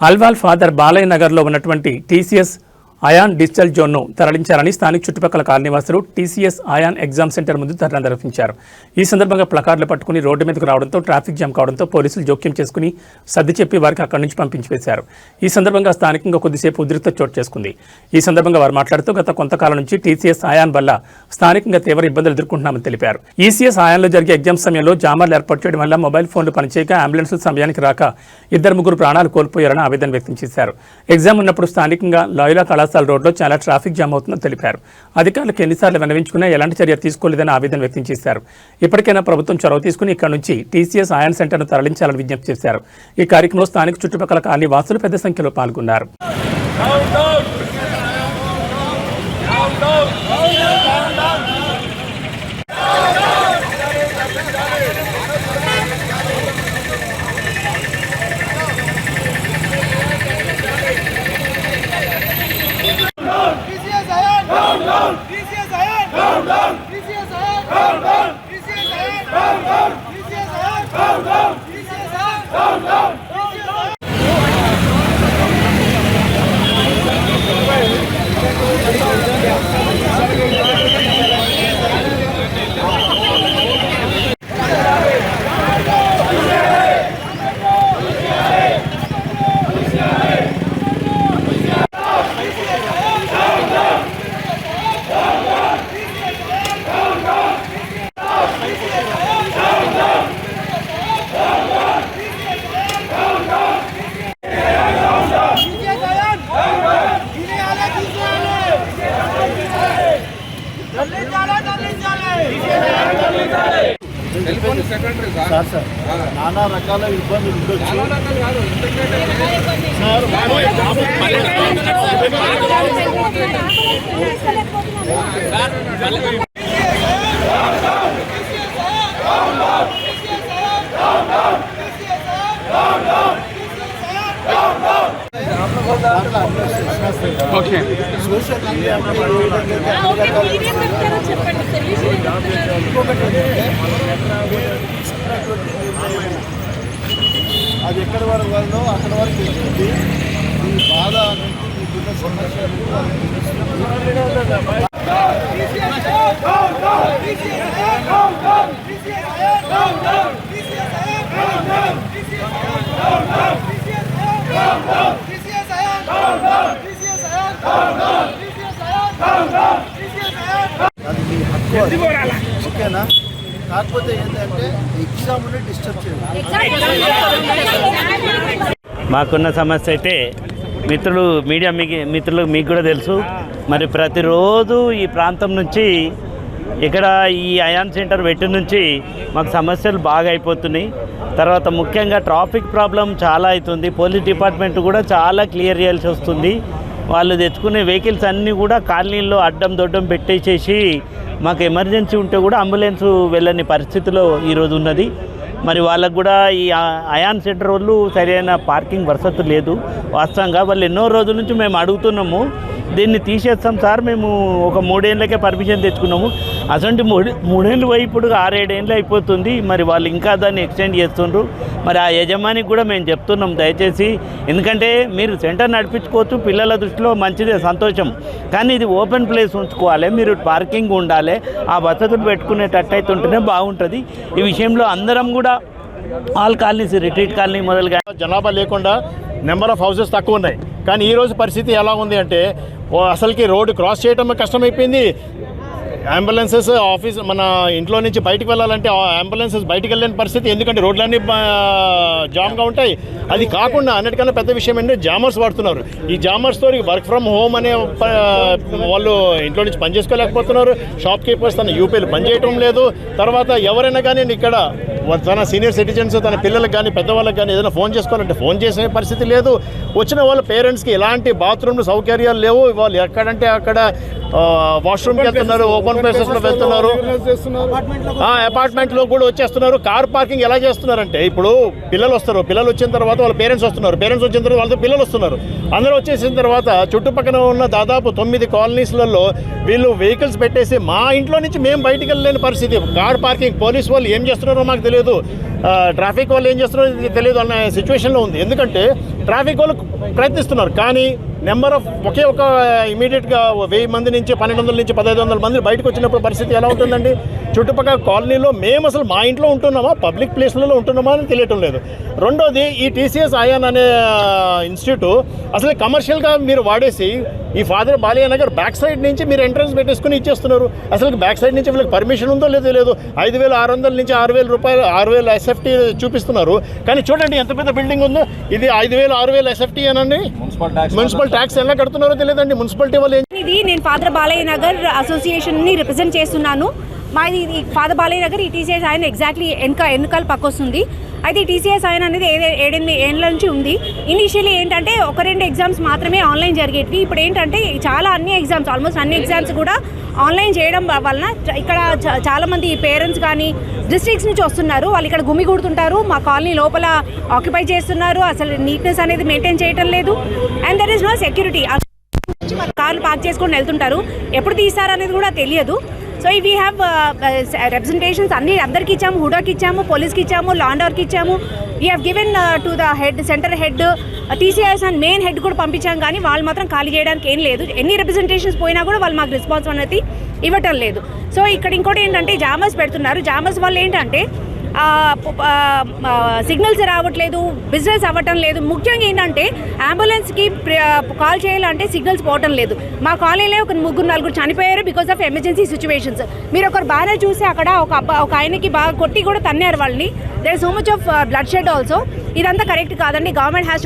Alwal father Balayya నగర్లో ఉన్నటువంటి TCS ion digital జోన్ను తరలించాలని స్థానిక చుట్టుపక్కల కాలనీవాసులు టీసీఎస్ అయాన్ ఎగ్జామ్ సెంటర్ ముందు ధర్నా నిర్వహించారు. ఈ సందర్భంగా ప్లకార్డులు పట్టుకుని రోడ్డు మీదకు రావడంతో ట్రాఫిక్ జామ్ కావడంతో పోలీసులు జోక్యం చేసుకుని సర్ది చెప్పి వారికి అక్కడి నుంచి పంపించి వేశారు. ఈ సందర్భంగా స్థానికంగా కొద్దిసేపు ఉద్రిక్తత చోటు చేసుకుంది. ఈ సందర్భంగా వారు మాట్లాడుతూ గత కొంతకాలం నుంచి టీసీఎస్ అయాన్ వల్ల స్థానికంగా తీవ్ర ఇబ్బందులు ఎదుర్కొంటున్నామని తెలిపారు. ఈసీఎస్ అయాన్లో జరిగే ఎగ్జామ్ సమయంలో జామర్లు ఏర్పాటు చేయడం వల్ల మొబైల్ ఫోన్లు పనిచేయక అంబులెన్సులు సమయానికి రాక 2-3 ప్రాణాలు కోల్పోయారని ఆవేదన వ్యక్తం చేశారు. ఎగ్జామ్ ఉన్నప్పుడు స్థానికంగా లాయులా కళాశాల రోడ్లో చాలా ట్రాఫిక్ జామ్ అవుతుందని తెలిపారు. అధికారులకు ఎన్నిసార్లు విన్నవించుకున్నా ఎలాంటి చర్య తీసుకోలేదని ఆవేదన వ్యక్తం చేశారు. ఇప్పటికైనా ప్రభుత్వం చొరవ తీసుకుని ఇక్కడ నుంచి టీసీఎస్ అయాన్ సెంటర్ను తరలించాలని విజ్ఞప్తి చేశారు. ఈ కార్యక్రమంలో స్థానిక చుట్టుపక్కల కాలనీ వాసులు పెద్ద సంఖ్యలో పాల్గొన్నారు. నానా రకాల ఇబ్బందులు ఉండొచ్చు. సోషల్ మీడియా అది ఎక్కడి వరకు వాళ్ళో అక్కడ వరకు వెళ్తుంది. ఈ బాధ అనేది మీకున్న సమస్యలు అది మీ హక్కు, ఓకేనా? కాకపోతే ఏంటంటే ఎగ్జామ్ని డిస్టర్బ్ చేయాలి. మాకున్న సమస్య అయితే మీడియా మిత్రులు మీకు కూడా తెలుసు. మరి ప్రతిరోజు ఈ ప్రాంతం నుంచి ఇక్కడ ఈ అయాన్ సెంటర్ వెట్టి నుంచి మాకు సమస్యలు బాగా అయిపోతున్నాయి. తర్వాత ముఖ్యంగా ట్రాఫిక్ ప్రాబ్లం చాలా అవుతుంది. పోలీస్ డిపార్ట్మెంట్ కూడా చాలా క్లియర్ చేయాల్సి వస్తుంది. వాళ్ళు తెచ్చుకునే వెహికల్స్ అన్నీ కూడా కాలనీల్లో అడ్డం దొడ్డం పెట్టేసేసి మాకు ఎమర్జెన్సీ ఉంటే కూడా అంబులెన్స్ వెళ్ళని పరిస్థితిలో ఈరోజు ఉన్నది. మరి వాళ్ళకు కూడా ఈ అయాన్ సెంటర్ వాళ్ళు సరైన పార్కింగ్ వసతి లేదు. వాస్తవంగా వాళ్ళు ఎన్నో రోజుల నుంచి మేము అడుగుతున్నాము, దీన్ని తీసేస్తాం సార్, మేము ఒక 3 ఏళ్ళకే పర్మిషన్ తెచ్చుకున్నాము. అసలు 3 ఏళ్ళు పోయి ఇప్పుడు 6-7 ఏళ్ళు అయిపోతుంది. మరి వాళ్ళు ఇంకా దాన్ని ఎక్స్టెండ్ చేస్తుండ్రు. మరి ఆ యజమానికి కూడా మేము చెప్తున్నాం, దయచేసి, ఎందుకంటే మీరు సెంటర్ నడిపించుకోవచ్చు, పిల్లల దృష్టిలో మంచిదే, సంతోషం, కానీ ఇది ఓపెన్ ప్లేస్ ఉంచుకోవాలి, మీరు పార్కింగ్ ఉండాలి, ఆ వసతులు పెట్టుకునేటట్టు అయితే ఉంటేనే బాగుంటుంది. ఈ విషయంలో అందరం కూడా ఆల్ కాలనీస్, రిట్రీట్ కాలనీ మొదలుగా జనాభా లేకుండా నెంబర్ ఆఫ్ హౌసెస్ తక్కువ ఉన్నాయి. కానీ ఈరోజు పరిస్థితి ఎలా ఉంది అంటే అసలుకి రోడ్డు క్రాస్ చేయడం కష్టమైపోయింది. అంబులెన్సెస్ ఆఫీస్ మన ఇంట్లో నుంచి బయటికి వెళ్ళాలంటే అంబులెన్సెస్ బయటికి వెళ్ళలేని పరిస్థితి, ఎందుకంటే రోడ్లన్నీ జామ్గా ఉంటాయి. అది కాకుండా అన్నిటికన్నా పెద్ద విషయం ఏంటంటే జామర్స్ వాడుతున్నారు. ఈ జామర్స్తో వర్క్ ఫ్రమ్ హోమ్ అనే వాళ్ళు ఇంట్లో నుంచి పని చేసుకోలేకపోతున్నారు. షాప్ కీపర్స్ తన యూపీలు పనిచేయటం లేదు. తర్వాత ఎవరైనా కానీ ఇక్కడ తన సీనియర్ సిటిజన్స్ తన పిల్లలకు కానీ పెద్దవాళ్ళకి కానీ ఏదైనా ఫోన్ చేసుకోవాలంటే ఫోన్ చేసే పరిస్థితి లేదు. వచ్చిన వాళ్ళ పేరెంట్స్కి ఎలాంటి బాత్రూమ్లు సౌకర్యాలు లేవు. వాళ్ళు ఎక్కడంటే అక్కడ వాష్రూమ్కి వెళ్తున్నారు, ఓపెన్ ప్లేసెస్లో వెళ్తున్నారు, అపార్ట్మెంట్లో కూడా వచ్చేస్తున్నారు. కార్ పార్కింగ్ ఎలా చేస్తున్నారంటే ఇప్పుడు పిల్లలు వస్తారు, పిల్లలు వచ్చిన తర్వాత వాళ్ళ పేరెంట్స్ వస్తున్నారు, పేరెంట్స్ వచ్చిన తర్వాత వాళ్ళతో పిల్లలు వస్తున్నారు. అందరూ వచ్చేసిన తర్వాత చుట్టుపక్కల ఉన్న దాదాపు 9 కాలనీస్లలో వీళ్ళు వెహికల్స్ పెట్టేసి మా ఇంట్లో నుంచి మేము బయటికి వెళ్ళలేని పరిస్థితి. కార్ పార్కింగ్ పోలీస్ వాళ్ళు ఏం చేస్తున్నారో మాకు తెలియదు, ట్రాఫిక్ వాళ్ళు ఏం చేస్తున్నారో తెలియదు అన్న సిచ్యువేషన్లో ఉంది. ఎందుకంటే ట్రాఫిక్ వాళ్ళు ప్రయత్నిస్తున్నారు, కానీ నెంబర్ ఆఫ్ ఒకే ఒక ఇమీడియట్గా 1000 మంది నుంచి 1200 నుంచి 1500 మంది బయటకు వచ్చినప్పుడు పరిస్థితి ఎలా ఉంటుందండి? చుట్టుపక్కల కాలనీలో మేము అసలు మా ఇంట్లో ఉంటున్నామా, పబ్లిక్ ప్లేస్లలో ఉంటున్నామా అని తెలియటం లేదు. రెండోది, ఈ టీసీఎస్ ఆయాన్ అనే ఇన్స్టిట్యూట్ అసలు కమర్షియల్గా మీరు వాడేసి ఈ father Balayya Nagar back side నుంచి మీరు ఎంట్రన్స్ పెట్టేసుకుని ఇచ్చేస్తున్నారు. అసలు బ్యాక్ సైడ్ నుంచి వీళ్ళకి పర్మిషన్ ఉందో లేదో లేదు. 5600 నుంచి 6000 రూపాయలు 6000 ఎస్ఎఫ్టీ చూపిస్తున్నారు. కానీ చూడండి ఎంత పెద్ద బిల్డింగ్ ఉందో. ఇది 5000 6000 ఎస్ఎఫ్టీ అనండి. మున్సిపల్ ట్యాక్స్ ఎలా కడుతున్నారో తెలియదండి మున్సిపాలిటీ వాళ్ళు. ఇది నేను ఫాదర్ బాలయ్య నగర్ అసోసియేషన్ని రిప్రజెంట్ చేస్తున్నాను. మాది ఫాదర్ బాలయ్య నగర్ ఈ టీసీఎస్ ఆయన ఎగ్జాక్ట్లీ వెనకాల పక్క వస్తుంది. అయితే ఈ టీసీఎస్ ఆయన అనేది 7-8 ఏళ్ళ నుంచి ఉంది. ఇనిషియల్లీ ఏంటంటే 1-2 ఎగ్జామ్స్ మాత్రమే ఆన్లైన్ జరిగేవి. ఇప్పుడు ఏంటంటే చాలా ఆల్మోస్ట్ అన్ని ఎగ్జామ్స్ కూడా ఆన్లైన్ చేయడం వలన ఇక్కడ చాలామంది పేరెంట్స్ కానీ డిస్ట్రిక్ట్స్ నుంచి వస్తున్నారు. వాళ్ళు ఇక్కడ గుమిగూడుతుంటారు, మా కాలనీ లోపల ఆక్యుపై చేస్తున్నారు. అసలు నీట్నెస్ అనేది మెయింటైన్ చేయటం లేదు. And there is no security. కార్లు పార్క్ చేసుకొని వెళ్తుంటారు, ఎప్పుడు తీస్తారనేది కూడా తెలియదు. సో వీ హ్యావ్ రిప్రజెంటేషన్స్ అందరికీ ఇచ్చాము, హుడాకి ఇచ్చాము, పోలీస్కి ఇచ్చాము, లా అండ్ ఆర్డర్కి ఇచ్చాము. We have given to the head, centre head, TCS and main head కూడా పంపించాం. కానీ వాళ్ళు మాత్రం ఖాళీ చేయడానికి ఏం లేదు. ఎన్ని రిప్రజెంటేషన్స్ పోయినా కూడా వాళ్ళు మాకు రెస్పాన్స్ అనేది ఇవ్వటం లేదు. సో ఇక్కడ ఇంకోటి ఏంటంటే జామర్స్ పెడుతున్నారు. జామర్స్ వల్ల ఏంటంటే సిగ్నల్స్ రావట్లేదు, బిజినెస్ అవ్వటం లేదు. ముఖ్యంగా ఏంటంటే అంబులెన్స్కి కాల్ చేయాలంటే సిగ్నల్స్ పోవటం లేదు. మా కాలనీలో ఒక 3-4 చనిపోయారు బికాస్ ఆఫ్ ఎమర్జెన్సీ సిచ్యువేషన్స్. మీరు ఒకరు బాగా చూసి అక్కడ ఒక ఆయనకి బాగా కొట్టి కూడా తన్నారు వాళ్ళని. There is so much of bloodshed also. ఇదంతా కరెక్ట్ కాదండి. Government has to